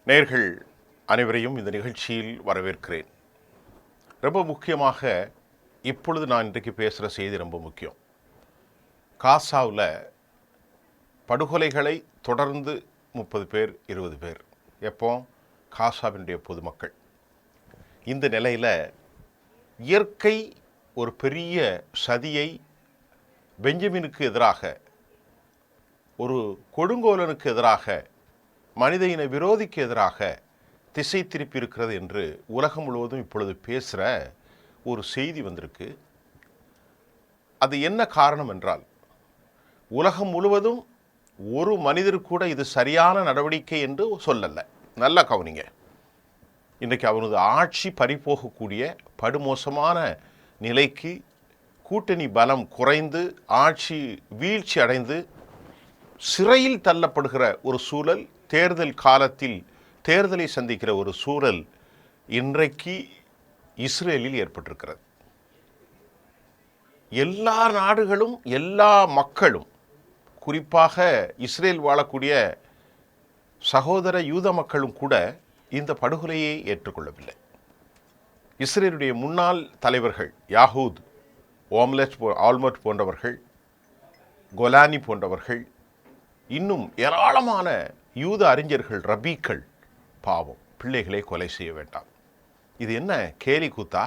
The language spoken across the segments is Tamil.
நேயர்கள் அனைவரையும் இந்த நிகழ்ச்சியில் வரவேற்கிறேன். ரொம்ப முக்கியமாக இப்பொழுது நான் இன்றைக்கு பேசுகிற செய்தி ரொம்ப முக்கியம். காசாவில் படுகொலைகளை தொடர்ந்து 30 பேர் 20 பேர் எப்போ காசாவினுடைய பொதுமக்கள். இந்த நிலையில் இயற்கை ஒரு பெரிய சதியை பெஞ்சமினுக்கு எதிராக, ஒரு கொடுங்கோலனுக்கு எதிராக, மனித இன விரோதிக்கு எதிராக திசை திருப்பி இருக்கிறது என்று உலகம் முழுவதும் இப்பொழுது பேசுகிற ஒரு செய்தி வந்திருக்கு. அது என்ன காரணம் என்றால், உலகம் முழுவதும் ஒரு மனிதர் கூட இது சரியான நடவடிக்கை என்று சொல்லலை. நல்லா கவனிங்க. இன்றைக்கு அவனது ஆட்சி பறிபோகக்கூடிய படுமோசமான நிலைக்கு கூட்டணி பலம் குறைந்து ஆட்சி வீழ்ச்சி அடைந்து சிறையில் தள்ளப்படுகிற ஒரு சூழல், தேர்தல் காலத்தில் தேர்தலை சந்திக்கிற ஒரு சூழல் இன்றைக்கு இஸ்ரேலில் ஏற்பட்டிருக்கிறது. எல்லா நாடுகளும், எல்லா மக்களும், குறிப்பாக இஸ்ரேல் வாழக்கூடிய சகோதர யூத மக்களும் கூட இந்த படுகொலையை ஏற்றுக்கொள்ளவில்லை. இஸ்ரேலுடைய முன்னாள் தலைவர்கள் யாஹூத், ஆல்மர்ட் போன்றவர்கள், கொலானி போன்றவர்கள், இன்னும் ஏராளமான யூத அறிஞர்கள், ரபீக்கள், பாவம் பிள்ளைகளை கொலை செய்ய வேண்டாம், இது என்ன கேலி கூத்தா,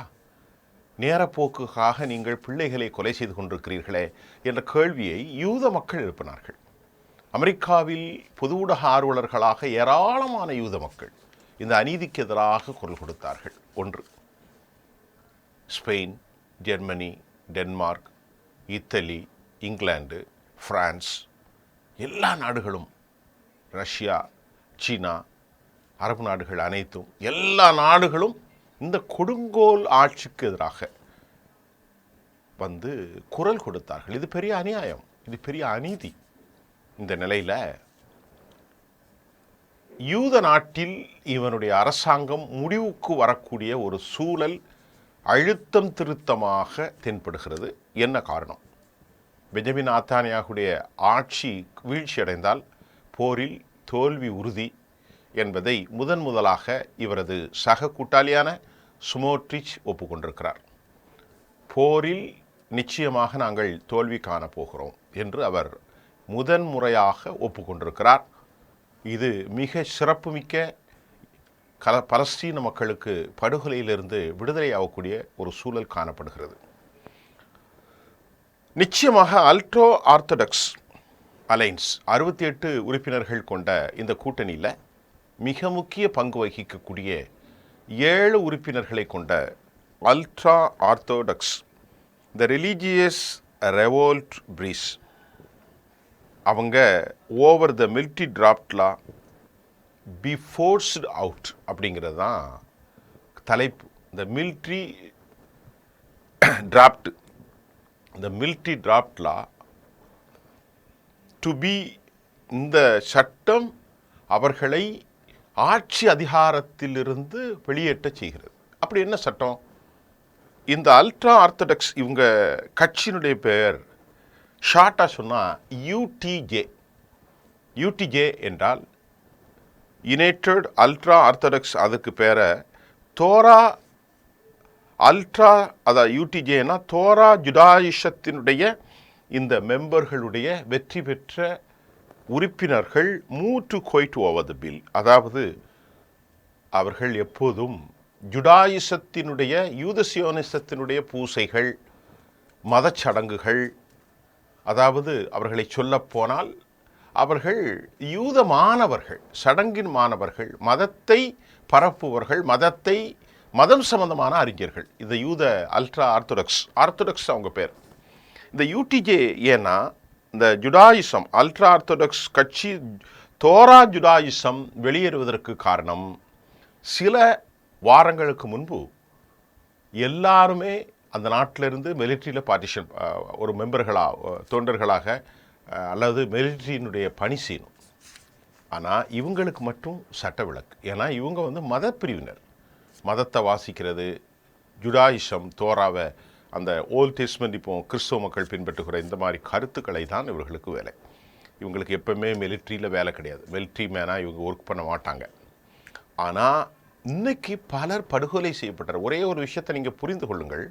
நேரப்போக்குக்காக நீங்கள் பிள்ளைகளை கொலை செய்து கொண்டிருக்கிறீர்களே என்ற கேள்வியை யூத மக்கள் எழுப்பினார்கள். அமெரிக்காவில் பொது ஊடக ஆர்வலர்களாக ஏராளமான யூத மக்கள் இந்த அநீதிக்கு எதிராக குரல் கொடுத்தார்கள். ஒன்று, Spain, Germany, Denmark, Italy, England, France, எல்லா நாடுகளும், ரஷ்யா, சீனா, அரபு நாடுகள் அனைத்தும், எல்லா நாடுகளும் இந்த கொடுங்கோல் ஆட்சிக்கு எதிராக வந்து குரல் கொடுத்தார்கள். இது பெரிய அநியாயம், இது பெரிய அநீதி. இந்த நிலையில் யூத நாட்டில் இவனுடைய அரசாங்கம் முடிவுக்கு வரக்கூடிய ஒரு சூழல் அழுத்தம் திருத்தமாக தென்படுகிறது. என்ன காரணம்? பெஞ்சமின் நேதன்யாகுடைய ஆட்சி வீழ்ச்சி அடைந்தால் போரில் தோல்வி உறுதி என்பதை முதலாக இவரது சக கூட்டாளியான ஸ்மோட்ரிச் ஒப்புக்கொண்டிருக்கிறார். போரில் நிச்சயமாக நாங்கள் தோல்வி காணப்போகிறோம் என்று அவர் முறையாக ஒப்புக்கொண்டிருக்கிறார். இது மிக சிறப்புமிக்க பலஸ்தீன மக்களுக்கு படுகொலையிலிருந்து விடுதலை ஆகக்கூடிய ஒரு சூழல் காணப்படுகிறது. நிச்சயமாக அல்ட்ரா ஆர்த்தடாக்ஸ் அலைன்ஸ் 68 உறுப்பினர்கள் கொண்ட இந்த கூட்டணியில் மிக முக்கிய பங்கு வகிக்கக்கூடிய 7 உறுப்பினர்களை கொண்ட ultra orthodox the religious revolt brews, அவங்க over the military draft law be forced out அப்படிங்கிறது தான் தலைப்பு. இந்த மிலிட்ரி டிராப்ட், இந்த military draft law to be, இந்த சட்டம் அவர்களை ஆட்சி அதிகாரத்திலிருந்து வெளியேற்ற செய்கிறது. அப்படி என்ன சட்டம்? இந்த அல்ட்ரா ஆர்த்தடாக்ஸ் இவங்க கட்சியினுடைய பெயர் ஷார்ட்டாக சொன்னால் யூடிஜே. யூடிஜே என்றால் யுனைடெட் அல்ட்ரா ஆர்த்தடாக்ஸ். அதுக்கு பேரை தோரா அல்ட்ரா, அதாவது யூடிஜேனா தோரா ஜுடாயிசத்தினுடைய இந்த மெம்பர்களுடைய வெற்றி பெற்ற உறுப்பினர்கள் மூவ் கொயிட் ஓவர் த பில். அதாவது அவர்கள் எப்போதும் ஜுடாயிசத்தினுடைய, யூதசியோனிசத்தினுடைய பூசைகள், மதச்சடங்குகள், அதாவது அவர்களை சொல்லப்போனால் அவர்கள் யூத மாணவர்கள், சடங்கின் மாணவர்கள், மதத்தை பரப்புவர்கள், மதம் சம்பந்தமான அறிஞர்கள். இந்த யூத அல்ட்ரா ஆர்த்தடாக்ஸ் அவங்க பேர். இந்த யூடிஜே ஏன்னா இந்த ஜுடாயிசம், அல்ட்ரா ஆர்த்தடாக்ஸ் கட்சி தோரா ஜுடாயிசம் வெளியேறுவதற்கு காரணம், சில வாரங்களுக்கு முன்பு எல்லாருமே அந்த நாட்டிலிருந்து மிலிட்ரியில் பார்ட்டிஷன், ஒரு தொண்டர்களாக அல்லது மிலிட்ரியினுடைய பணி செய்யணும். ஆனால் இவங்களுக்கு மட்டும் சட்ட விலக்கு. ஏன்னா இவங்க மத பிரிவினர், மதத்தை வாசிக்கிறது, ஜுடாயிசம், தோராவை, அந்த ஓல்ட் டெஸ்ட்மெண்ட், இப்போ கிறிஸ்தவ மக்கள் பின்பற்றுகிற இந்த மாதிரி கருத்துக்களை தான் இவர்களுக்கு வேலை. இவங்களுக்கு எப்பவுமே மிலிட்ரியில் வேலை கிடையாது. மிலிட்ரி மேனாக இவங்க ஒர்க் பண்ண மாட்டாங்க. ஆனால் இன்னைக்கு பலர் படுகொலை செய்யப்பட்டார். ஒரே ஒரு விஷயத்தை நீங்கள் புரிந்து கொள்ளுங்கள்.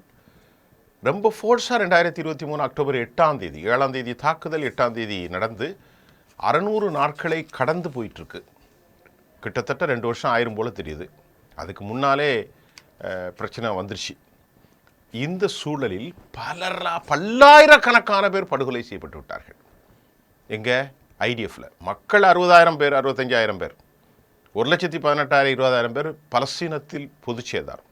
ரொம்ப ஃபோர்ஸாக 2023 அக்டோபர் 8ஆம் தேதி 7ஆம் தேதி தாக்குதல், 8ஆம் தேதி நடந்து 600 நாட்களை கடந்து போயிட்டுருக்கு. கிட்டத்தட்ட 2 வருஷம் ஆயிரம் போல் தெரியுது. அதுக்கு முன்னாலே பிரச்சனை வந்துருச்சு. இந்த சூழலில் பல்லாயிரக்கணக்கான பேர் படுகொலை செய்யப்பட்டு விட்டார்கள். எங்கே? ஐடிஎஃப்ல மக்கள் 60,000 பேர், 65,000 பேர், 1,18,000 20,000 பேர் பலஸ்தீனத்தில் பொது சேதாரம்.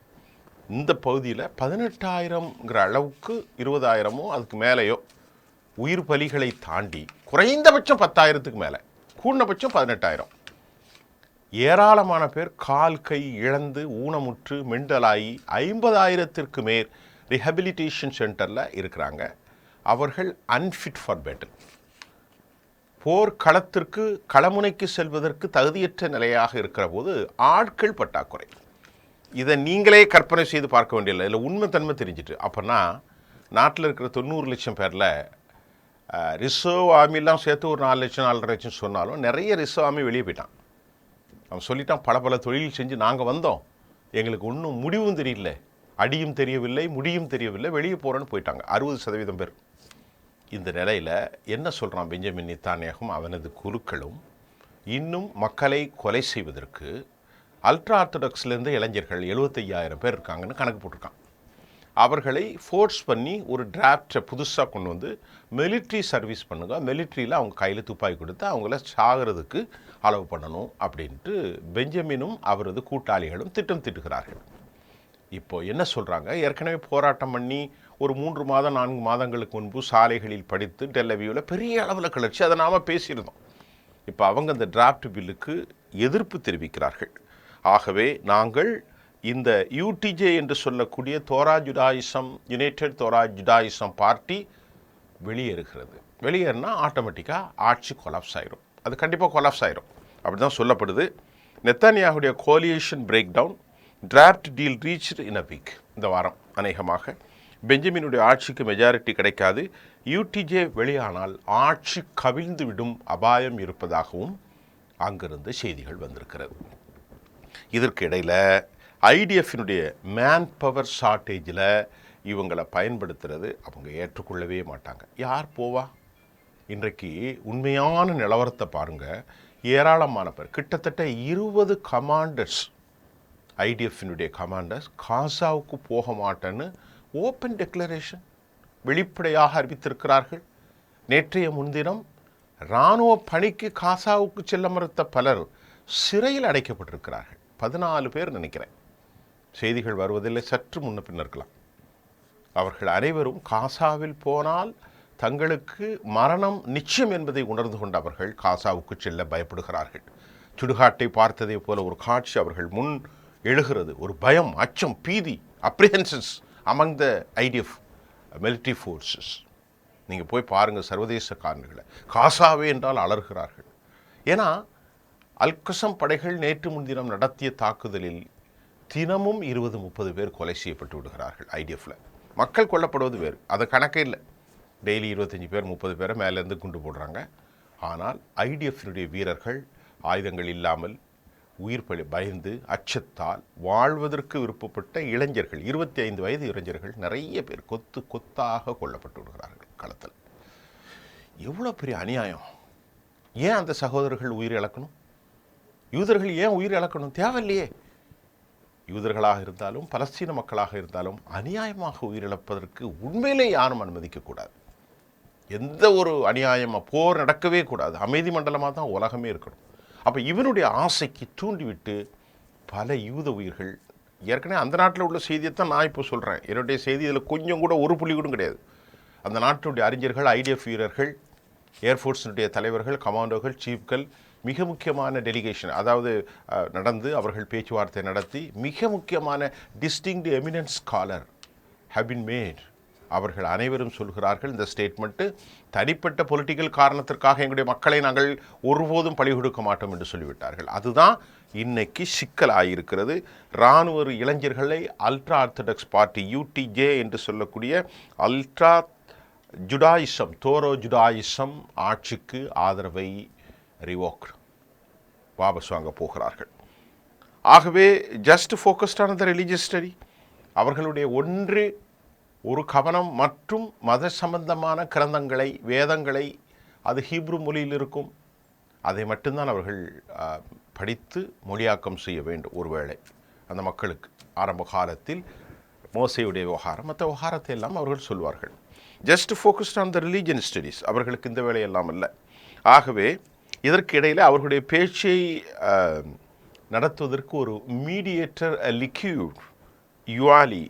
இந்த பகுதியில் 18,000ங்கிற அளவுக்கு 20,000மோ அதுக்கு மேலேயோ உயிர் பலிகளை தாண்டி குறைந்தபட்சம் 10,000க்கு மேலே, கூடினபட்சம் 18,000. ஏராளமான பேர் கால் கை இழந்து ஊனமுற்று மெண்டலாகி 50,000ற்கு மேல் ரிஹபிலிட்டேஷன் சென்டரில் இருக்கிறாங்க. அவர்கள் அன்ஃபிட் ஃபார் பேட்டில், போர்க்களத்திற்கு களமுனைக்கு செல்வதற்கு தகுதியற்ற நிலையாக இருக்கிற போது ஆட்கள் பற்றாக்குறை. இதை நீங்களே கற்பனை செய்து பார்க்க வேண்டியதில்லை. இதில் உண்மை தன்மை தெரிஞ்சிட்டு. அப்போனா நாட்டில் இருக்கிற 90 லட்சம் பேரில் ரிசர்வ் ஆர்மிலாம் சேர்த்து ஒரு 4 லட்சம் 4.5 லட்சம் சொன்னாலும் நிறைய ரிசர்வ் ஆர்மி வெளியே போயிட்டான். அவன் சொல்லிட்டான், பல தொழில் செஞ்சு நாங்கள் வந்தோம், எங்களுக்கு ஒன்றும் முடிவும் தெரியல, அடியும் தெரியவில்லை, முடியும் தெரியவில்லை, வெளியே போகிறேன்னு போயிட்டாங்க 60% பேர். இந்த நிலையில் என்ன சொல்கிறான் பெஞ்சமின் நெத்தன்யாகும் அவனது குழுக்களும், இன்னும் மக்களை கொலை செய்வதற்கு அல்ட்ரா ஆர்த்தடாக்ஸ்லேருந்து இளைஞர்கள் 75,000 பேர் இருக்காங்கன்னு கணக்கு போட்டிருக்கான். அவர்களை ஃபோர்ஸ் பண்ணி ஒரு டிராஃப்டை புதுசாக கொண்டு வந்து மிலிட்ரி சர்வீஸ் பண்ணுங்க, மிலிட்ரியில் அவங்க கையில் துப்பாக்கி கொடுத்து அவங்கள சாகிறதுக்கு அளவு பண்ணணும் அப்படின்ட்டு பெஞ்சமினும் அவரது கூட்டாளிகளும் திட்டம் தீட்டுகிறார்கள். இப்போது என்ன சொல்கிறாங்க, ஏற்கனவே போராட்டம் பண்ணி ஒரு 3 மாதம் 4 மாதங்களுக்கு முன்பு சாலைகளில் படித்து டெல்லவியூவில் பெரிய அளவில் கிளர்ச்சி, அதை நாம் பேசியிருந்தோம். இப்போ அவங்க இந்த டிராஃப்ட் பில்லுக்கு எதிர்ப்பு தெரிவிக்கிறார்கள். ஆகவே நாங்கள் இந்த யூடிஜே என்று சொல்லக்கூடிய Torah Judaism, United Torah Judaism party வெளியேறுகிறது. வெளியேறினா ஆட்டோமேட்டிக்காக ஆட்சி கொலாப்ஸ் ஆயிரும். அது கண்டிப்பாக கொலாப்ஸ் ஆயிரும், அப்படி தான் சொல்லப்படுது. நெத்தன்யாஹுடைய coalition break down, draft deal reached in a week. இந்த வாரம் அநேகமாக பெஞ்சமினுடைய ஆட்சிக்கு மெஜாரிட்டி கிடைக்காது. யூடிஜே வெளியானால் ஆட்சி கவிழ்ந்து விடும் அபாயம் இருப்பதாகவும் அங்கிருந்து செய்திகள் வந்திருக்கிறது. இதற்கு இடையில் ஐடிஎஃபினுடைய மேன் பவர் ஷார்ட்டேஜில் இவங்களை பயன்படுத்துறது அவங்க ஏற்றுக்கொள்ளவே மாட்டாங்க. யார் போவா? இன்றைக்கு உண்மையான நிலவரத்தை பாருங்கள். ஏராளமான பேர், கிட்டத்தட்ட 20 கமாண்டர்ஸ், ஐடிஎஃபினுடைய கமாண்டர்ஸ் காசாவுக்கு போக மாட்டேன்னு ஓப்பன் டெக்ளரேஷன் வெளிப்படையாக அறிவித்திருக்கிறார்கள். நேற்றைய முன்தினம் இராணுவ பணிக்கு காசாவுக்கு செல்ல மறுத்த பலர் சிறையில் அடைக்கப்பட்டிருக்கிறார்கள். 14 பேர் நினைக்கிறேன். செய்திகள் வருவதில்லை, சற்று முன்ன பின்ன இருக்கலாம். அவர்கள் அனைவரும் காசாவில் போனால் தங்களுக்கு மரணம் நிச்சயம் என்பதை உணர்ந்து கொண்ட அவர்கள் காசாவுக்கு செல்ல பயப்படுகிறார்கள். சுடுகாட்டை பார்த்ததே போல ஒரு காட்சி அவர்கள் முன் எழுகிறது. ஒரு பயம், அச்சம், பீதி, அப்ரிஹென்ஷன்ஸ் among the IDF military forces. நீங்கள் போய் பாருங்கள் சர்வதேச காரணிகளை. காசாவே என்றால் அலறுகிறார்கள். ஏன்னா அல்கசம் படைகள் நேற்று முன்தினம் நடத்திய தாக்குதலில் தினமும் 20-30 பேர் கொலை செய்யப்பட்டு விடுகிறார்கள். ஐடிஎஃப்ல மக்கள் கொல்லப்படுவது வேறு, அது கணக்கே இல்லை. டெய்லி 25 பேர் 30 பேரை மேலேருந்து குண்டு போடுறாங்க. ஆனால் ஐடிஎஃபினுடைய வீரர்கள் ஆயுதங்கள் இல்லாமல் உயிர் பயந்து அச்சத்தால் வாழ்வதற்கு விருப்பப்பட்ட இளைஞர்கள், 25 வயது இளைஞர்கள் நிறைய பேர் கொத்து கொத்தாக கொல்லப்பட்டு விடுகிறார்கள் களத்தில். எவ்வளோ பெரிய அநியாயம்! ஏன் அந்த சகோதரர்கள் உயிர் இழக்கணும்? யூதர்கள் ஏன் உயிர் இழக்கணும்? தேவையில்லையே. யூதர்களாக இருந்தாலும் பலஸ்தீன மக்களாக இருந்தாலும் அநியாயமாக உயிரிழப்பதற்கு உண்மையிலே யாரும் அனுமதிக்கக்கூடாது. எந்த ஒரு அநியாயமாக போர் நடக்கவே கூடாது. அமைதி மண்டலமாக தான் உலகமே இருக்கணும். அப்போ இவனுடைய ஆசைக்கு தூண்டிவிட்டு பல யூத உயிர்கள், ஏற்கனவே அந்த நாட்டில் உள்ள செய்தியைத்தான் நான் இப்போ சொல்கிறேன். என்னுடைய செய்தி இதில் கொஞ்சம் கூட ஒரு புள்ளி கூட கிடையாது. அந்த நாட்டினுடைய அறிஞர்கள், ஐடிஎஃப் வீரர்கள், ஏர்ஃபோர்ஸினுடைய தலைவர்கள், கமாண்டோகள், சீஃப்கள், மிக முக்கியமான டெலிகேஷன், அதாவது நடந்து அவர்கள் பேச்சுவார்த்தை நடத்தி மிக முக்கியமான distinct eminent scholar have been met. அவர்கள் அனைவரும் சொல்கிறார்கள் இந்த ஸ்டேட்மெண்ட்டு தனிப்பட்ட பொலிட்டிக்கல் காரணத்திற்காக எங்களுடைய மக்களை நாங்கள் ஒருபோதும் பழி கொடுக்க மாட்டோம் என்று சொல்லிவிட்டார்கள். அதுதான் இன்னைக்கு சிக்கலாயிருக்கிறது. இராணுவ இளைஞர்களை அல்ட்ரா ஆர்த்தடாக்ஸ் பார்ட்டி யூடிஜே என்று சொல்லக்கூடிய அல்ட்ரா ஜுடாயிசம், தோரோ ஜுடாயிசம் ஆட்சிக்கு ஆதரவை ரிவோக் வாபஸ் வாங்க போகிறார்கள். ஆகவே just focused on the religious study, அவர்களுடைய ஒரு கவனம் மற்றும் மத சம்பந்தமான கிரந்தங்களை, வேதங்களை, அது ஹீப்ரு மொழியில் இருக்கும், அதை மட்டும்தான் அவர்கள் படித்து மொழியாக்கம் செய்ய வேண்டும். ஒருவேளை அந்த மக்களுக்கு ஆரம்ப காலத்தில் மோசையுடைய விவகாரம், மற்ற விவகாரத்தை எல்லாம் அவர்கள் சொல்வார்கள். Just focused on the religion studies, அவர்களுக்கு இந்த வேலையெல்லாம் இல்லை. ஆகவே இதற்கு இடையில் அவர்களுடைய பேச்சை நடத்துவதற்கு ஒரு மீடியேட்டர் லிக்யூட் யுவாலி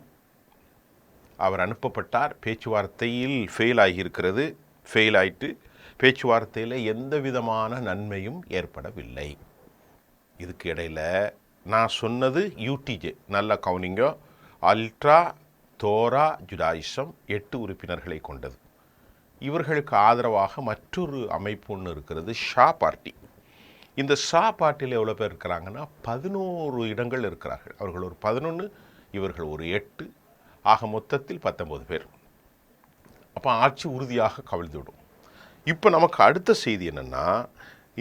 அவர் அனுப்பப்பட்டார். பேச்சுவார்த்தையில் ஃபெயில் ஆகியிருக்கிறது. ஃபெயில் ஆயிட்டு பேச்சுவார்த்தையில் எந்த விதமான நன்மையும் ஏற்படவில்லை. இதுக்கு இடையில் நான் சொன்னது யூடிஜே, நல்ல கவுனிங்கோ, அல்ட்ரா தோரா ஜுடாயிசம் 8 உறுப்பினர்களை கொண்டது. இவர்களுக்கு ஆதரவாக மற்றொரு அமைப்பு ஒன்று இருக்கிறது, ஷா பார்ட்டி. இந்த ஷா பார்ட்டியில் எவ்வளோ பேர் இருக்கிறாங்கன்னா 11 இடங்கள் இருக்கிறார்கள். அவர்கள் ஒரு 11, இவர்கள் ஒரு 8, ஆக மொத்தத்தில் 19 பேர். அப்போ ஆட்சி உறுதியாக கவிழ்ந்துவிடும். இப்போ நமக்கு அடுத்த செய்தி என்னென்னா,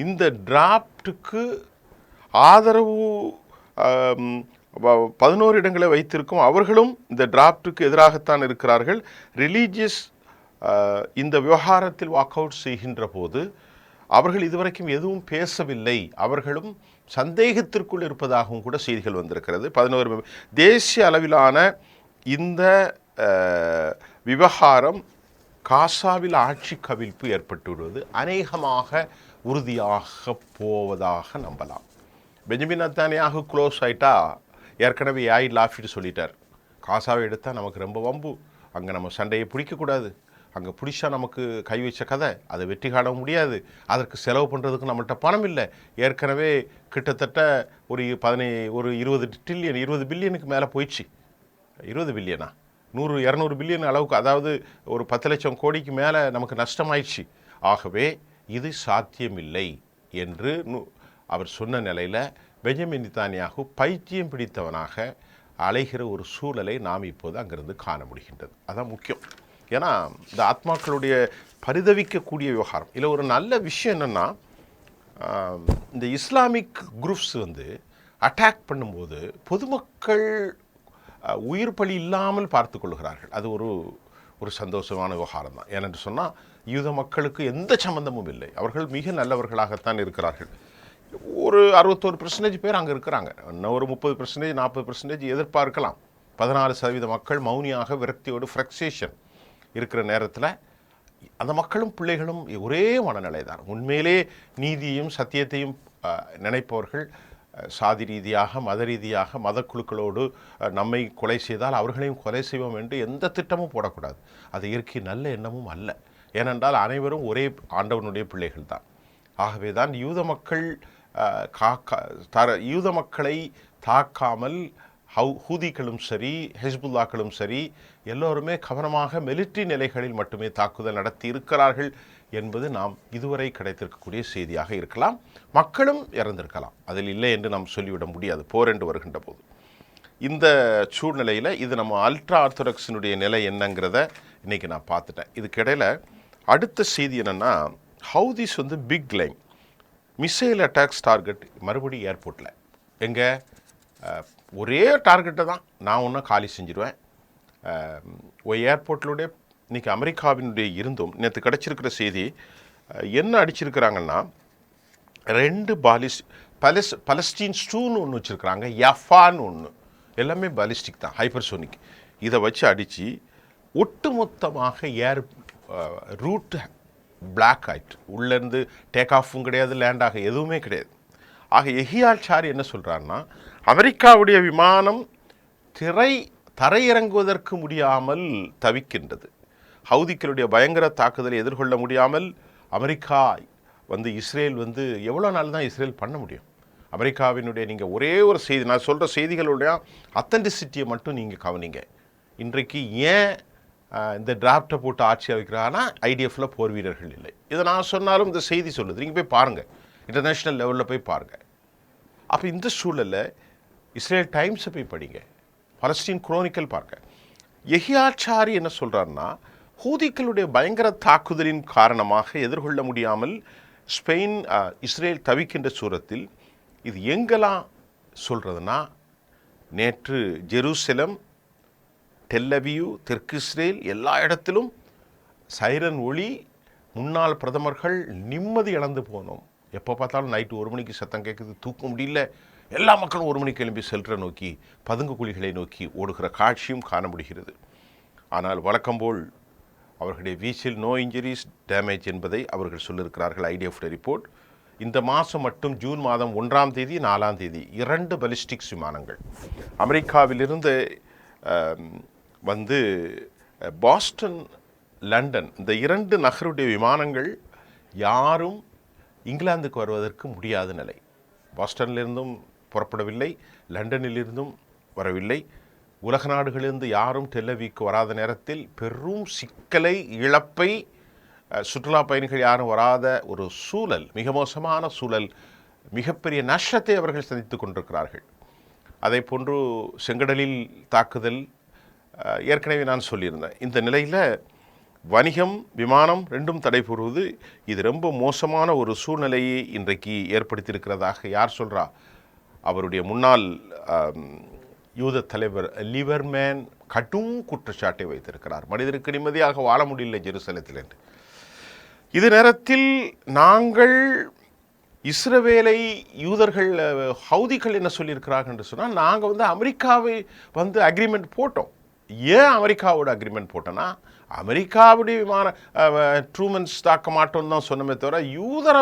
இந்த டிராப்டுக்கு ஆதரவு 11 இடங்களை வைத்திருக்கும் அவர்களும் இந்த டிராப்டுக்கு எதிராகத்தான் இருக்கிறார்கள். ரிலீஜியஸ் இந்த விவகாரத்தில் வாக் அவுட் செய்கின்ற போது அவர்கள் இதுவரைக்கும் எதுவும் பேசவில்லை, அவர்களும் சந்தேகத்திற்குள் இருப்பதாகவும் கூட செய்திகள் வந்திருக்கிறது. 11 தேசிய அளவிலான இந்த விவகாரம் காசாவில் ஆட்சி கவிழ்ப்பு ஏற்பட்டு விடுவது அநேகமாக உறுதியாக போவதாக நம்பலாம். பெஞ்சமின் நெத்தன்யாஹு க்ளோஸ் ஆகிட்டா, ஏற்கனவே யாயிர் லாஃபிட் சொல்லிட்டார், காசாவை எடுத்தால் நமக்கு ரொம்ப வம்பு, அங்கே நம்ம சண்டையை பிடிக்கக்கூடாது, அங்கே பிடிச்சா நமக்கு கை வச்ச கதை, அதை வெற்றி காண முடியாது, அதற்கு செலவு பண்ணுறதுக்கு நம்மள்கிட்ட பணம் இல்லை. ஏற்கனவே கிட்டத்தட்ட ஒரு 20 பில்லியனுக்கு மேலே போயிடுச்சு. 20 பில்லியனா 100-200 பில்லியன் அளவுக்கு, அதாவது ஒரு 10 லட்சம் கோடிக்கு மேலே நமக்கு நஷ்டமாயிடுச்சு. ஆகவே இது சாத்தியமில்லை என்று அவர் சொன்ன நிலையில் பெஞ்சமின் நெத்தன்யாஹு பைத்தியம் பிடித்தவனாக அலைகிற ஒரு சூழலை நாம் இப்போது அங்கிருந்து காண முடிகின்றது. அதான் முக்கியம். ஏன்னா இந்த ஆத்மாக்களுடைய பரிதவிக்கக்கூடிய விவகாரம். இல்லை, ஒரு நல்ல விஷயம் என்னென்னா, இந்த இஸ்லாமிக் குரூப்ஸ் அட்டாக் பண்ணும்போது பொதுமக்கள் உயிர் பலி இல்லாமல் பார்த்து கொள்கிறார்கள். அது ஒரு சந்தோஷமான விவகாரம் தான். ஏனென்று சொன்னால் யூத மக்களுக்கு எந்த சம்பந்தமும் இல்லை, அவர்கள் மிக நல்லவர்களாகத்தான் இருக்கிறார்கள். ஒரு 61% பேர் அங்கே இருக்கிறாங்க. இன்னும் ஒரு 30%, 40% எதிர்பார்க்கலாம். 14% மக்கள் மௌனியாக விரக்தியோடு ஃப்ரக்சேஷன் இருக்கிற நேரத்தில் அந்த மக்களும் பிள்ளைகளும் ஒரே மனநிலை தான். உண்மையிலே நீதியையும் சத்தியத்தையும் நினைப்பவர்கள் சாதி ரீதியாக, மத ரீதியாக, மத குழுக்களோடு நம்மை கொலை செய்தால் அவர்களையும் கொலை செய்வோம் என்று எந்த திட்டமும் போடக்கூடாது. அது இயற்கை நல்ல எண்ணமும் அல்ல. ஏனென்றால் அனைவரும் ஒரே ஆண்டவனுடைய பிள்ளைகள் தான். ஆகவே தான் யூத மக்களை தாக்காமல் ஹூதிகளும் சரி, ஹெஸ்புல்லாக்களும் சரி, எல்லோருமே கவனமாக மிலிட்ரி நிலைகளில் மட்டுமே தாக்குதல் நடத்தி இருக்கிறார்கள் என்பது நாம் இதுவரை கிடைத்திருக்கக்கூடிய செய்தியாக இருக்கலாம். மக்களும் இறந்திருக்கலாம், அதில் இல்லை என்று நாம் சொல்லிவிட முடியாது போர் என்று வருகின்ற போது. இந்த சூழ்நிலையில் இது நம்ம அல்ட்ரா ஆர்த்தடாக்ஸினுடைய நிலை என்னங்கிறத இன்றைக்கி நான் பார்த்துட்டேன். இதுக்கிடையில் அடுத்த செய்தி என்னென்னா, Houthis big line missile attacks target மறுபடியும் ஏர்போர்ட்டில். எங்கே ஒரே டார்கெட்டை தான் நான் ஒன்றும் காலி செஞ்சிடுவேன். ஏர்போர்ட்டிலுடைய இன்றைக்கி அமெரிக்காவினுடைய இருந்தும் நேற்று கிடச்சிருக்கிற செய்தி என்ன அடிச்சிருக்கிறாங்கன்னா, 2 பலஸ்டீன் ஸ்டூன்னு ஒன்று வச்சுருக்கிறாங்க, யஃபான்னு ஒன்று, எல்லாமே பாலிஸ்டிக் தான், ஹைப்பர்சோனிக். இதை வச்சு அடித்து ஒட்டுமொத்தமாக ஏர் ரூட் பிளாக் ஆகிட்டு, உள்ளேருந்து டேக் ஆஃபும் கிடையாது, லேண்டாக எதுவுமே கிடையாது. ஆக எஹியால் சாரி என்ன சொல்கிறாருன்னா, அமெரிக்காவுடைய விமானம் தரையிறங்குவதற்கு முடியாமல் தவிக்கின்றது. ஹவுதிகளுடைய பயங்கர தாக்குதலை எதிர்கொள்ள முடியாமல் அமெரிக்கா இஸ்ரேல் எவ்வளோ நாள் தான் இஸ்ரேல் பண்ண முடியும்? அமெரிக்காவினுடைய நீங்கள் ஒரே ஒரு செய்தி, நான் சொல்கிற செய்திகளுடைய அத்தன்டிசிட்டியை மட்டும் நீங்கள் கவனிங்க. இன்றைக்கு ஏன் இந்த டிராப்டை போட்டு ஆட்சி அமைக்கிறாங்கன்னா, ஐடிஎஃப்பில் போர் வீரர்கள் இல்லை. இதை நான் சொன்னாலும் இந்த செய்தி சொல்லுது, நீங்கள் போய் பாருங்கள், இன்டர்நேஷ்னல் லெவலில் போய் பாருங்கள். அப்போ இந்த சூழலில் இஸ்ரேல் டைம்ஸை போய் படிங்க, பலஸ்டீன் குரோனிக்கல் பாருங்க. எஹியாச்சாரி என்ன சொல்கிறாருன்னா, ஹூதிகளுடைய பயங்கர தாக்குதலின் காரணமாக எதிர்கொள்ள முடியாமல் ஸ்பெயின் இஸ்ரேல் தவிக்கின்ற சூரத்தில் இது எங்கெல்லாம் சொல்கிறதுனா, நேற்று ஜெருசலம், டெல்லவியூ, தெற்கு இஸ்ரேல் எல்லா இடத்திலும் சைரன் ஒளி, முன்னாள் பிரதமர்கள் நிம்மதி இழந்து போனோம். எப்போ பார்த்தாலும் நைட்டு 1 மணிக்கு சத்தம் கேட்குது, தூக்க முடியல. எல்லா மக்களும் 1 மணிக்கு எழும்பி செல்ற நோக்கி, பதுங்கு குழிகளை நோக்கி ஓடுகிற காட்சியும் காண முடிகிறது. ஆனால் வழக்கம்போல் அவர்களுடைய வீச்சில் நோ இன்ஜுரிஸ் டேமேஜ் என்பதை அவர்கள் சொல்லியிருக்கிறார்கள். ஐடிஎஃப் ரிப்போர்ட் இந்த மாதம் மட்டும் ஜூன் மாதம் 1ஆம் தேதி 4ஆம் தேதி 2 பலிஸ்டிக்ஸ் விமானங்கள் அமெரிக்காவிலிருந்து வந்து பாஸ்டன், லண்டன் இந்த 2 நகருடைய விமானங்கள் யாரும் இங்கிலாந்துக்கு வருவதற்கு முடியாத நிலை. பாஸ்டனிலிருந்தும் புறப்படவில்லை, லண்டனிலிருந்தும் வரவில்லை. உலக நாடுகளிலிருந்து யாரும் டெல்லவிக்கு வராத நேரத்தில் பெரும் சிக்கலை, இழப்பை, சுற்றுலா பயணிகள் யாரும் வராத ஒரு சூழல், மிக மோசமான சூழல், மிகப்பெரிய நஷ்டத்தை அவர்கள் சந்தித்துக் கொண்டிருக்கிறார்கள். அதை போன்று செங்கடலில் தாக்குதல் ஏற்கனவே நான் சொல்லியிருந்தேன். இந்த நிலையில் வணிகம், விமானம் ரெண்டும் தடைபெறுவது இது ரொம்ப மோசமான ஒரு சூழ்நிலையை இன்றைக்கு ஏற்படுத்தியிருக்கிறதாக யார் சொல்கிறா? அவருடைய முன்னாள் யூத தலைவர் லிபர்மேன் கடும் குற்றச்சாட்டை வைத்திருக்கிறார். மனிதருக்கு நிம்மதியாக வாழ முடியல ஜெருசலத்தில் என்று. இது நேரத்தில் நாங்கள் இஸ்ரவேலை யூதர்கள், ஹவுதிகள் என்ன சொல்லியிருக்கிறார்கள் என்று சொன்னால், நாங்கள் வந்து அமெரிக்காவை வந்து அக்ரிமெண்ட் போட்டோம். ஏன் அமெரிக்காவோட அக்ரிமெண்ட் போட்டோன்னா, அமெரிக்காவுடைய விமான ட்ரூமன்ஸ் தாக்க மாட்டோம் தான் சொன்னமே தவிர யூதர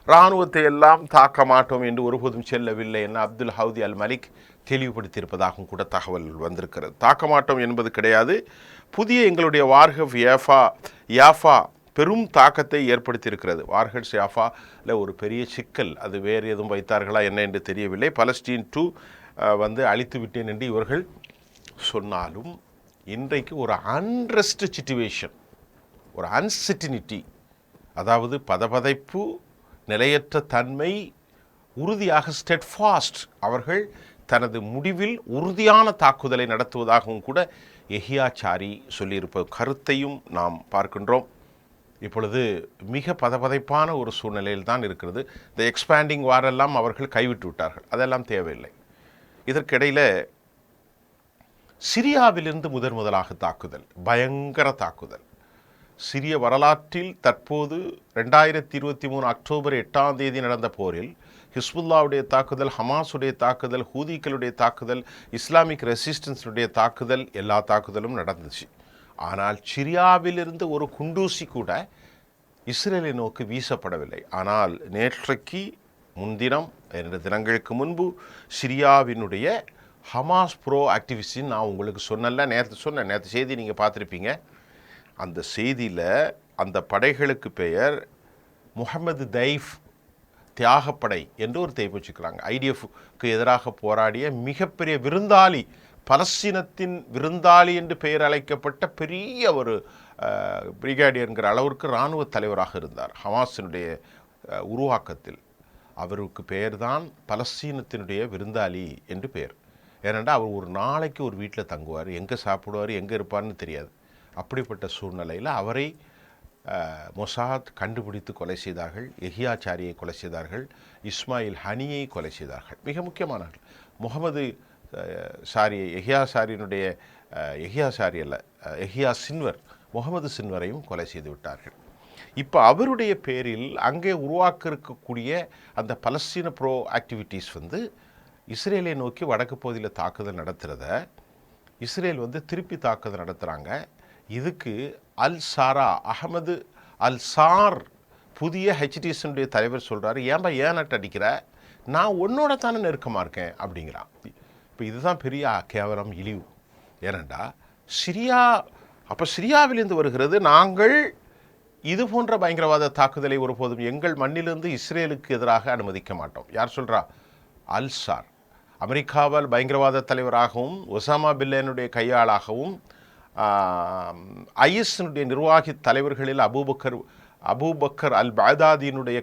இராணுவத்தை எல்லாம் தாக்க மாட்டோம் என்று ஒருபோதும் செல்லவில்லை என அப்துல் ஹவுதி அல் மலிக் தெளிவுபடுத்தியிருப்பதாகவும் கூட தகவல் வந்திருக்கிறது. தாக்க மாட்டோம் என்பது கிடையாது. புதிய எங்களுடைய வார்ஹப் யாஃபா பெரும் தாக்கத்தை ஏற்படுத்தியிருக்கிறது. வார்ஹட்ஸ் யாஃபாவில் ஒரு பெரிய சிக்கல், அது வேறு எதுவும் வைத்தார்களா என்ன என்று தெரியவில்லை. பலஸ்டீன் 2 வந்து அழித்து விட்டேன் என்று இவர்கள் சொன்னாலும் இன்றைக்கு ஒரு அன்ரெஸ்ட் சிச்சுவேஷன், ஒரு அன்சர்டினிட்டி, அதாவது பதபதைப்பு, நிலையற்ற தன்மை, உறுதியாக ஸ்டெட்ஃபாஸ்ட், அவர்கள் தனது முடிவில் உறுதியான தாக்குதலை நடத்துவதாகவும் கூட எஹியாச்சாரி சொல்லியிருப்ப கருத்தையும் நாம் பார்க்கின்றோம். இப்பொழுது மிக பதபதைப்பான ஒரு சூழ்நிலையில் தான் இருக்கிறது. இந்த எக்ஸ்பேண்டிங் வாரெல்லாம் அவர்கள் கைவிட்டு விட்டார்கள், அதெல்லாம் தேவையில்லை. இதற்கிடையில் சிரியாவிலிருந்து முதலாக தாக்குதல், பயங்கர தாக்குதல். சிரிய வரலாற்றில் தற்போது 2023 அக்டோபர் 8ஆம் தேதி நடந்த போரில் ஹிஸ்புல்லாவுடைய தாக்குதல், ஹமாஸுடைய தாக்குதல், ஹூதிகளுடைய தாக்குதல், இஸ்லாமிக் ரெசிஸ்டன்ஸுடைய தாக்குதல், எல்லா தாக்குதலும் நடந்துச்சு. ஆனால் சிரியாவிலிருந்து ஒரு குண்டூசி கூட இஸ்ரேலை நோக்கி வீசப்படவில்லை. ஆனால் நேற்றைக்கு முன்தினம் 2 தினங்களுக்கு முன்பு சிரியாவினுடைய ஹமாஸ் ப்ரோ ஆக்டிவிஸ்டின் நான் உங்களுக்கு சொன்னல, நேற்று செய்தி நீங்கள் பார்த்துருப்பீங்க. அந்த செய்தியில் அந்த படைகளுக்கு பெயர் முஹம்மது தைஃப் தியாகப்படை என்று ஒரு தேய்ப்பு வச்சுக்கிறாங்க. ஐடிஎஃப்க்கு எதிராக போராடிய மிகப்பெரிய விருந்தாளி, பலஸ்தீனத்தின் விருந்தாளி என்று பெயர் அழைக்கப்பட்ட பெரிய ஒரு பிரிகேடியர்ங்கிற அளவிற்கு இராணுவ தலைவராக இருந்தார் ஹமாஸினுடைய உருவாக்கத்தில். அவருக்கு பெயர்தான் பலஸ்தீனத்தினுடைய விருந்தாளி என்று பெயர். ஏனென்றால் அவர் ஒரு நாளைக்கு ஒரு வீட்டில் தங்குவார், எங்கே சாப்பிடுவார், எங்கே இருப்பார்னு தெரியாது. அப்படிப்பட்ட சூழ்நிலையில் அவரை மொசாத் கண்டுபிடித்து கொலை செய்தார்கள். எஹியாச்சாரியை கொலை செய்தார்கள், இஸ்மாயில் ஹனியை கொலை செய்தார்கள். மிக முக்கியமானவர்கள் முகமது சாரியை, எஹியாசாரியினுடைய எஹியாசாரி அல்ல, எஹியா சின்வர், முகமது சின்வரையும் கொலை செய்து விட்டார்கள். இப்போ அவருடைய பேரில் அங்கே உருவாக்க இருக்கக்கூடிய அந்த பலஸ்தீன ப்ரோ ஆக்டிவிட்டீஸ் வந்து இஸ்ரேலை நோக்கி வடக்கு பகுதியில் தாக்குதல் நடத்துகிறத இஸ்ரேல் வந்து திருப்பி தாக்குதல் நடத்துகிறாங்க. இதுக்கு அல் சாரா, அகமது அல் சார், புதிய ஹெச்டிஎஸ்னுடைய தலைவர் சொல்கிறார், ஏன் நட்டு அடிக்கிற, நான் உன்னோட தானே நெருக்கமாக இருக்கேன் அப்படிங்கிறான். இப்போ இதுதான் பெரிய கேவலம், இழிவு. ஏனண்டா சிரியாவிலிருந்து வருகிறது, நாங்கள் இது போன்ற பயங்கரவாத தாக்குதலை ஒருபோதும் எங்கள் மண்ணிலிருந்து இஸ்ரேலுக்கு எதிராக அனுமதிக்க மாட்டோம். யார் சொல்கிறா? அல் சார். அமெரிக்காவால் பயங்கரவாத தலைவராகவும், ஒசாமா பில்லேனுடைய கையாளாகவும், ஐஎஸ்னுடைய நிர்வாகி தலைவர்களில் அபூபக்கர் அல் பாக்தாதியினுடைய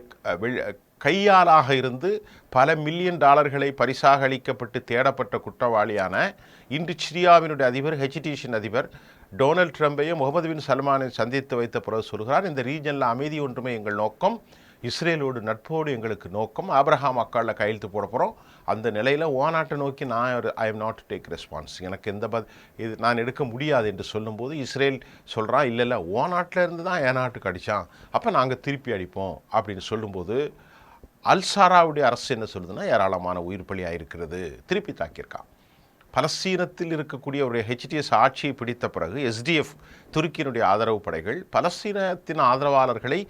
கையாளாக இருந்து பல மில்லியன் டாலர்களை பரிசாக அளிக்கப்பட்டு தேடப்பட்ட குற்றவாளியான இன்று சிரியாவினுடைய அதிபர், ஹெச்டிஎஸின் அதிபர் டொனால்ட் ட்ரம்பையும் முகமது பின் சல்மானை சந்தித்து வைத்த பிறகு சொல்கிறார், இந்த ரீஜனில் அமைதி ஒன்றுமே எங்கள் நோக்கம், இஸ்ரேலோடு நட்போடு எங்களுக்கு நோக்கம், ஆபிரகாம் அக்காலில் கையெழுத்து போட போகிறோம். அந்த நிலையில் நாட்டை நோக்கி I am not take response, எனக்கு இது நான் எடுக்க முடியாது என்று சொல்லும்போது இஸ்ரேல் சொல்கிறான், இல்லை நாட்டில் இருந்து தான் என் நாட்டுக்கு அடித்தான், அப்போ நாங்கள் திருப்பி அடிப்போம் அப்படின்னு சொல்லும்போது அல்சாராவுடைய அரசு என்ன சொல்லுதுன்னா ஏராளமான உயிர் பலியாக இருக்கிறது, திருப்பி தாக்கியிருக்கான். பலஸ்தீனத்தில் இருக்கக்கூடிய ஒரு HTS ஆட்சியை பிடித்த பிறகு SDF துருக்கியினுடைய ஆதரவு படைகள் பலஸ்தீனத்தின் ஆதரவாளர்களை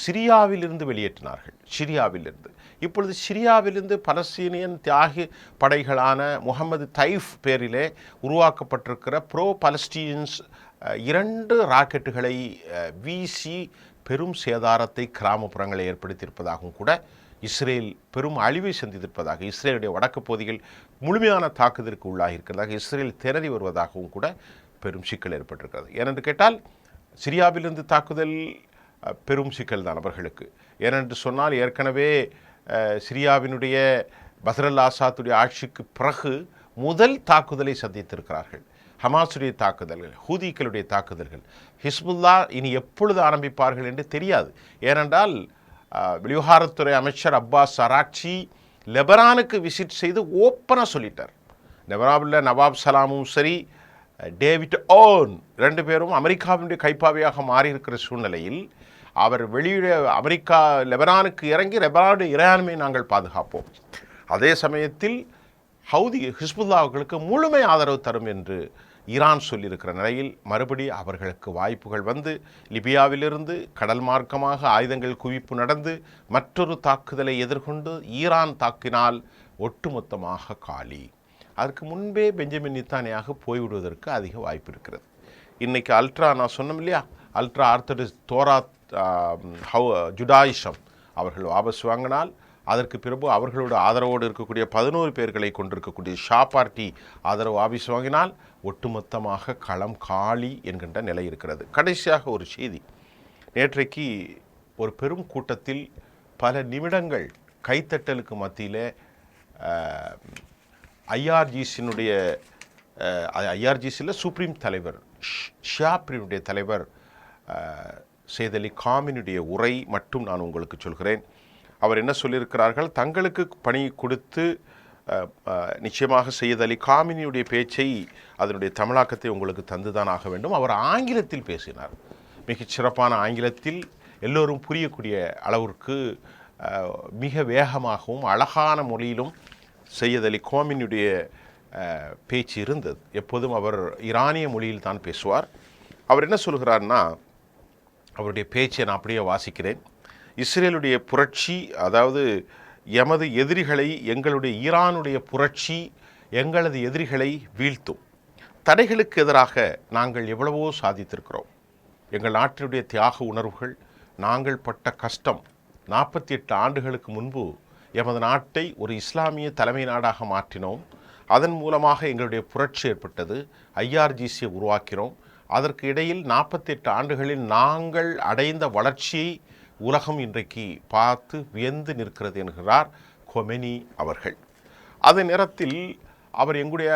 சிரியாவிலிருந்து வெளியேற்றினார்கள். சிரியாவிலிருந்து இப்பொழுது சிரியாவிலிருந்து பலஸ்தீனியன் தியாகி படைகளான முகமது தைஃப் பேரிலே உருவாக்கப்பட்டிருக்கிற ப்ரோ பலஸ்டீன்ஸ் 2 ராக்கெட்டுகளை வீசி பெரும் சேதாரத்தை கிராமப்புறங்களை ஏற்படுத்தியிருப்பதாகவும் கூட, இஸ்ரேல் பெரும் அழிவை சந்தித்திருப்பதாக, இஸ்ரேலுடைய வடக்கு பகுதிகள் முழுமையான தாக்குதலுக்கு உள்ளாகி இருக்கிறதாக இஸ்ரேல் திணறி வருவதாகவும் கூட பெரும் சிக்கல் ஏற்பட்டிருக்கிறது. ஏனென்று கேட்டால் சிரியாவிலிருந்து தாக்குதல் பெரும் சிக்கல் தான் அவர்களுக்கு. ஏனென்று சொன்னால் ஏற்கனவே சிரியாவினுடைய பஷர் அல் ஆசாத்துடைய ஆட்சிக்கு பிறகு முதல் தாக்குதலை சந்தித்திருக்கிறார்கள். ஹமாஸுடைய தாக்குதல்கள், ஹூதிகளுடைய தாக்குதல்கள், ஹிஸ்புல்லா இனி எப்பொழுது ஆரம்பிப்பார்கள் என்று தெரியாது. ஏனென்றால் விவகாரத்துறை அமைச்சர் அப்பாஸ் அராக்சி லெபனானுக்கு விசிட் செய்து ஓப்பனாக சொல்லிட்டார். லெபனானில் நவாப் சலாமும் சரி, டேவிட் ஓன் 2 பேரும் அமெரிக்காவினுடைய கைப்பாவையாக மாறியிருக்கிற சூழ்நிலையில் அவர் வெளியிட அமெரிக்கா லெபனானுக்கு இறங்கி லெபனானுடைய இறையாண்மையை நாங்கள் பாதுகாப்போம், அதே சமயத்தில் ஹிஸ்புல்லாவுகளுக்கு முழுமை ஆதரவு தரும் என்று ஈரான் சொல்லியிருக்கிற நிலையில் மறுபடி அவர்களுக்கு வாய்ப்புகள் வந்து லிபியாவிலிருந்து கடல் மார்க்கமாக ஆயுதங்கள் குவிப்பு நடந்து மற்றொரு தாக்குதலை எதிர்கொண்டு ஈரான் தாக்கினால் ஒட்டுமொத்தமாக காலி. அதற்கு முன்பே பெஞ்சமின் நித்தானியாக போய்விடுவதற்கு அதிக வாய்ப்பு இருக்கிறது. இன்றைக்கி நான் சொன்னோம் இல்லையா, அல்ட்ரா ஆர்த்தடாக்ஸ் தோரா ஜுடாயிசம் அவர்கள் வாபஸ் வாங்கினால், அதற்கு பிறகு அவர்களோட ஆதரவோடு இருக்கக்கூடிய 11 பேர்களை கொண்டிருக்கக்கூடிய ஷா பார்ட்டி ஆதரவு வாபஸ் வாங்கினால் ஒட்டுமொத்தமாக களம் காலி என்கின்ற நிலை இருக்கிறது. கடைசியாக ஒரு செய்தி, நேற்றைக்கு ஒரு பெரும் கூட்டத்தில் பல நிமிடங்கள் கைத்தட்டலுக்கு மத்தியில் ஐஆர்ஜிசியில் சுப்ரீம் தலைவர் ஷியாப்ரினுடைய தலைவர் சையத் அலி காமினுடைய உரை மட்டும் நான் உங்களுக்கு சொல்கிறேன். அவர் என்ன சொல்லியிருக்கிறார்கள், தங்களுக்கு பணி கொடுத்து நிச்சயமாக சையத் அலி காமினியுடைய பேச்சை அதனுடைய தமிழாக்கத்தை உங்களுக்கு தந்துதான் ஆக வேண்டும். அவர் ஆங்கிலத்தில் பேசினார், மிகச் சிறப்பான ஆங்கிலத்தில், எல்லோரும் புரியக்கூடிய அளவிற்கு மிக வேகமாகவும் அழகான மொழியிலும் சையத் அலி காமினுடைய பேச்சு இருந்தது. எப்போதும் அவர் ஈரானிய மொழியில் தான் பேசுவார். அவர் என்ன சொல்கிறார்னா, அவருடைய பேச்சை நான் அப்படியே வாசிக்கிறேன். இஸ்ரேலுடைய புரட்சி, அதாவது எமது எதிரிகளை, எங்களுடைய ஈரானுடைய புரட்சி எங்களது எதிரிகளை வீழ்த்தும். தடைகளுக்கு எதிராக நாங்கள் எவ்வளவோ சாதித்திருக்கிறோம். எங்கள் நாட்டினுடைய தியாக உணர்வுகள், நாங்கள் பட்ட கஷ்டம், 48 ஆண்டுகளுக்கு முன்பு எமது நாட்டை ஒரு இஸ்லாமிய தலைமை நாடாக மாற்றினோம். அதன் மூலமாக எங்களுடைய புரட்சி ஏற்பட்டது. ஐஆர்ஜிசியை உருவாக்கினோம். அதற்கு இடையில் 48 ஆண்டுகளில் நாங்கள் அடைந்த வளர்ச்சியை உலகம் இன்றைக்கு பார்த்து வியந்து நிற்கிறது என்கிறார் கொமெனி அவர்கள். அதே நேரத்தில் அவர் எங்களுடைய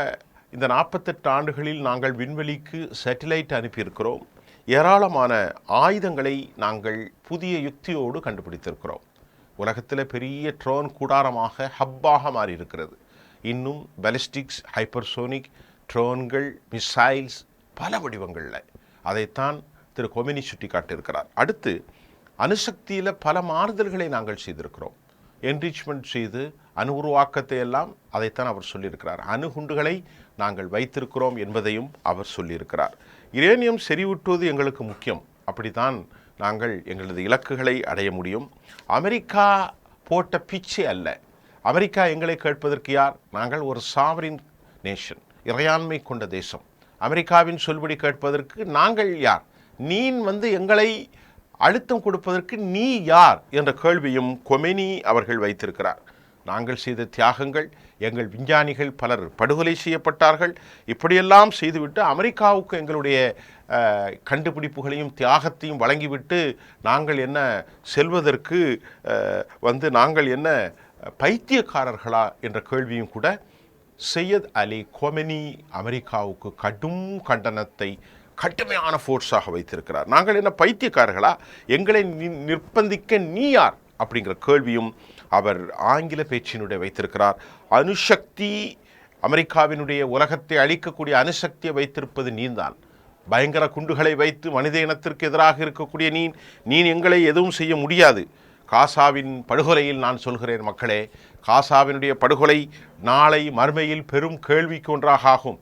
இந்த 48 ஆண்டுகளில் நாங்கள் விண்வெளிக்கு சேட்டிலைட் அனுப்பியிருக்கிறோம். ஏராளமான ஆயுதங்களை நாங்கள் புதிய யுக்தியோடு கண்டுபிடித்திருக்கிறோம். உலகத்தில் பெரிய ட்ரோன் கூடாரமாக ஹப்பாக மாறி இருக்கிறது. இன்னும் பாலிஸ்டிக்ஸ், ஹைப்பர்சோனிக் ட்ரோன்கள், மிசைல்ஸ் பல வடிவங்களில், அதைத்தான் திரு கொமெனி சுட்டி காட்டியிருக்கிறார். அடுத்து அணுசக்தியில் பல மாறுதல்களை நாங்கள் செய்திருக்கிறோம். என்ரிச்மெண்ட் செய்து அணு உருவாக்கத்தை எல்லாம் அதைத்தான் அவர் சொல்லியிருக்கிறார். அணுகுண்டுகளை நாங்கள் வைத்திருக்கிறோம் என்பதையும் அவர் சொல்லியிருக்கிறார். யுரேனியம் செறிவூட்டுவது எங்களுக்கு முக்கியம், அப்படித்தான் நாங்கள் எங்களது இலக்குகளை அடைய முடியும். அமெரிக்கா போட்ட பிச்சை அல்ல. அமெரிக்கா எங்களை கேட்பதற்கு யார்? நாங்கள் ஒரு சாவரின் நேஷன், இறையாண்மை கொண்ட தேசம். அமெரிக்காவின் சொல்படி கேட்பதற்கு நாங்கள் யார்? நீ எங்களை அழுத்தம் கொடுப்பதற்கு நீ யார் என்ற கேள்வியும் கொமெனி அவர்கள் வைத்திருக்கிறார். நாங்கள் செய்த தியாகங்கள், எங்கள் விஞ்ஞானிகள் பலர் படுகொலை செய்யப்பட்டார்கள். இப்படியெல்லாம் செய்துவிட்டு அமெரிக்காவுக்கு எங்களுடைய கண்டுபிடிப்புகளையும் தியாகத்தையும் வழங்கிவிட்டு நாங்கள் என்ன செல்வதற்கு நாங்கள் என்ன பைத்தியக்காரர்களா என்ற கேள்வியும் கூட சையத் அலி கொமெனி அமெரிக்காவுக்கு கடும் கண்டனத்தை கடுமையான ஃபோர்ஸாக வைத்திருக்கிறார். நாங்கள் என்ன பைத்தியக்காரர்களா? எங்களை நிர்பந்திக்க நீ யார் அப்படிங்கிற கேள்வியும் அவர் ஆங்கில பேச்சினுடைய வைத்திருக்கிறார். அணுசக்தி, அமெரிக்காவினுடைய உலகத்தை அழிக்கக்கூடிய அணுசக்தியை வைத்திருப்பது நீந்தான். பயங்கர குண்டுகளை வைத்து மனித இனத்திற்கு எதிராக இருக்கக்கூடிய நீ எங்களை எதுவும் செய்ய முடியாது. காசாவின் படுகொலையில் நான் சொல்கிறேன் மக்களே, காசாவினுடைய படுகொலை நாளை மறுமையில் பெரும் கேள்விக்கு ஒன்றாக ஆகும்.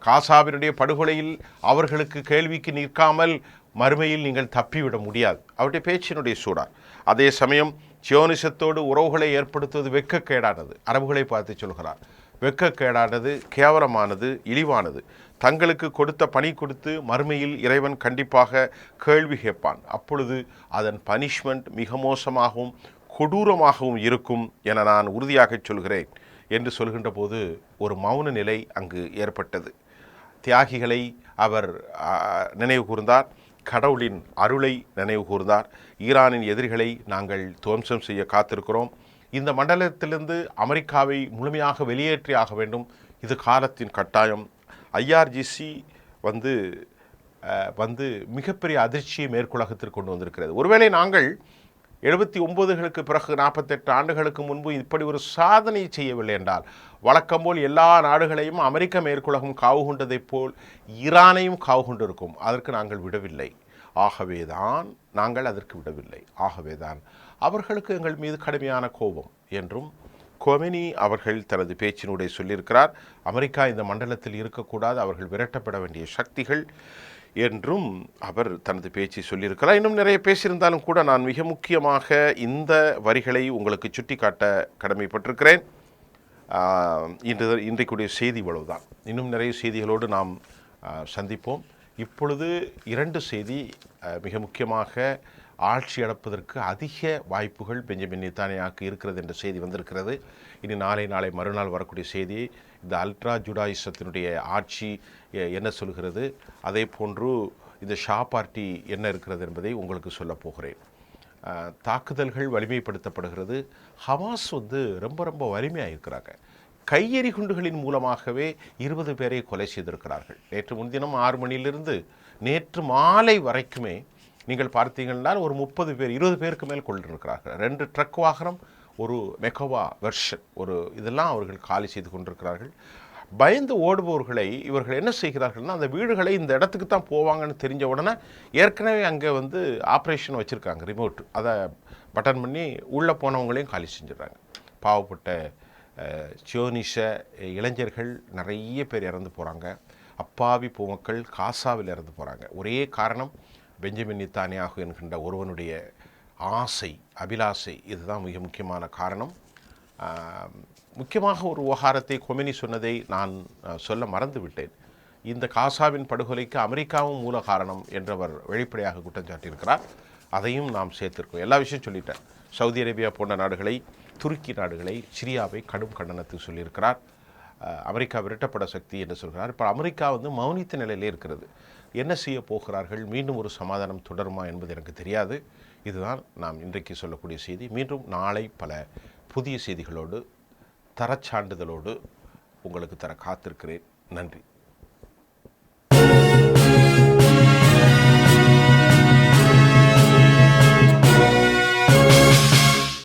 காசாவினுடைய படுகொலையில் அவர்களுக்கு கேள்விக்கு நிற்காமல் மறுமையில் நீங்கள் தப்பிவிட முடியாது. அவருடைய பேச்சினுடைய சூடார். அதே சமயம் சியோனிசத்தோடு உறவுகளை ஏற்படுத்துவது வெட்கக்கேடானது. அரபுகளை பார்த்து சொல்கிறார், வெட்கக்கேடானது, கேவலமானது, இழிவானது. தங்களுக்கு கொடுத்த பணி கொடுத்து மறுமையில் இறைவன் கண்டிப்பாக கேள்வி கேட்பான். அப்பொழுது அதன் பனிஷ்மெண்ட் மிக மோசமாகவும் கொடூரமாகவும் இருக்கும் என நான் உறுதியாக சொல்கிறேன் என்று சொல்கின்ற போது ஒரு மௌன நிலை அங்கு ஏற்பட்டது. தியாகிகளை அவர் நினைவு கூர்ந்தார், கடவுளின் அருளை நினைவு கூர்ந்தார். ஈரானின் எதிரிகளை நாங்கள் துவம்சம் செய்ய காத்திருக்கிறோம். இந்த மண்டலத்திலிருந்து அமெரிக்காவை முழுமையாக வெளியேற்றியாக வேண்டும். இது காலத்தின் கட்டாயம். ஐஆர்ஜிசி வந்து மிகப்பெரிய அதிர்ச்சியை மேற்குலகத்திற்கு கொண்டு வந்திருக்கிறது. ஒருவேளை நாங்கள் 79களுக்கு பிறகு 48 ஆண்டுகளுக்கு முன்பு இப்படி ஒரு சாதனை செய்யவில்லை என்றால், வழக்கம்போல் எல்லா நாடுகளையும் அமெரிக்க மேற்குலகம் காவு கொண்டதைப் போல் ஈரானையும் காவு கொண்டிருக்கும். அதற்கு நாங்கள் விடவில்லை. ஆகவேதான் அவர்களுக்கு எங்கள் மீது கடுமையான கோபம் என்றும் கொமெனி அவர்கள் தனது பேச்சினுடைய சொல்லியிருக்கிறார். அமெரிக்கா இந்த மண்டலத்தில் இருக்கக்கூடாது, அவர்கள் விரட்டப்பட வேண்டிய சக்திகள் என்றும் அவர் தனது பேச்சை சொல்லியிருக்கிறார். இன்னும் நிறைய பேசியிருந்தாலும் கூட நான் மிக முக்கியமாக இந்த வரிகளை உங்களுக்கு சுட்டிக்காட்ட கடமைப்பட்டிருக்கிறேன். இன்றைக்குடைய செய்தி இவ்வளவுதான். இன்னும் நிறைய செய்திகளோடு நாம் சந்திப்போம். இப்பொழுது 2 செய்தி மிக முக்கியமாக ஆட்சி அளிப்பதற்கு அதிக வாய்ப்புகள் பெஞ்சமின் நேதன்யாஹுவுக்கு இருக்கிறது என்ற செய்தி வந்திருக்கிறது. இனி நாளை மறுநாள் வரக்கூடிய செய்தி இந்த அல்ட்ரா ஜுடாயிசத்தினுடைய ஆட்சி என்ன சொல்கிறது, அதே போன்று இந்த ஷா பார்ட்டி என்ன இருக்கிறது என்பதை உங்களுக்கு சொல்ல போகிறேன். தாக்குதல்கள் வலிமைப்படுத்தப்படுகிறது. ஹமாஸ் ரொம்ப வலிமையாக இருக்கிறாங்க. கையெறி குண்டுகளின் மூலமாகவே 20 பேரை கொலை செய்திருக்கிறார்கள். நேற்று முன்தினம் 6 மணியிலிருந்து நேற்று மாலை வரைக்குமே நீங்கள் பார்த்தீங்கன்னா ஒரு 30 பேர் 20 பேருக்கு மேல் கொண்டிருக்கிறார்கள். 2 ட்ரக் வாகனம், ஒரு மெகோவா வெர்ஷன், இதெல்லாம் அவர்கள் காலி செய்து கொண்டிருக்கிறார்கள். பயந்து ஓடுபவர்களை இவர்கள் என்ன செய்கிறார்கள்னா, அந்த வீடுகளை இந்த இடத்துக்கு தான் போவாங்கன்னு தெரிஞ்ச உடனே ஏற்கனவே அங்கே ஆப்ரேஷன் வச்சுருக்காங்க, ரிமோட், அதை பட்டன் பண்ணி உள்ளே போனவங்களையும் காலி செஞ்சிடறாங்க. பாவப்பட்ட சியோனிச இளைஞர்கள் நிறைய பேர் இறந்து போகிறாங்க. அப்பாவி பொதுமக்கள் காசாவில் இறந்து போகிறாங்க. ஒரே காரணம், பெஞ்சமின் நேதன்யாஹு என்கின்ற ஒருவனுடைய ஆசை, அபிலாசை. இதுதான் மிக முக்கியமான காரணம். முக்கியமாக ஒரு விவகாரத்தை கொமெனி சொன்னதை நான் சொல்ல மறந்து விட்டேன். இந்த காசாவின் படுகொலைக்கு அமெரிக்காவும் மூல காரணம் என்றவர் வெளிப்படையாக குற்றம் சாட்டியிருக்கிறார். அதையும் நாம் சேர்த்திருக்கோம். எல்லா விஷயம் சொல்லிட்டேன். சவுதி அரேபியா போன்ற நாடுகளை, துருக்கி நாடுகளை, சிரியாவை கடும் கண்டனத்துக்கு சொல்லியிருக்கிறார். அமெரிக்கா விரட்டப்பட சக்தி என்று சொல்கிறார். இப்போ அமெரிக்கா மௌனித்த நிலையிலே இருக்கிறது. என்ன செய்ய போகிறார்கள், மீண்டும் ஒரு சமாதானம் தொடருமா என்பது எனக்கு தெரியாது. இதுதான் நாம் இன்றைக்கு சொல்லக்கூடிய செய்தி. மீண்டும் நாளை பல புதிய செய்திகளோடு, தரச்சான்றிதழோடு உங்களுக்கு தர காத்திருக்கிறேன். நன்றி.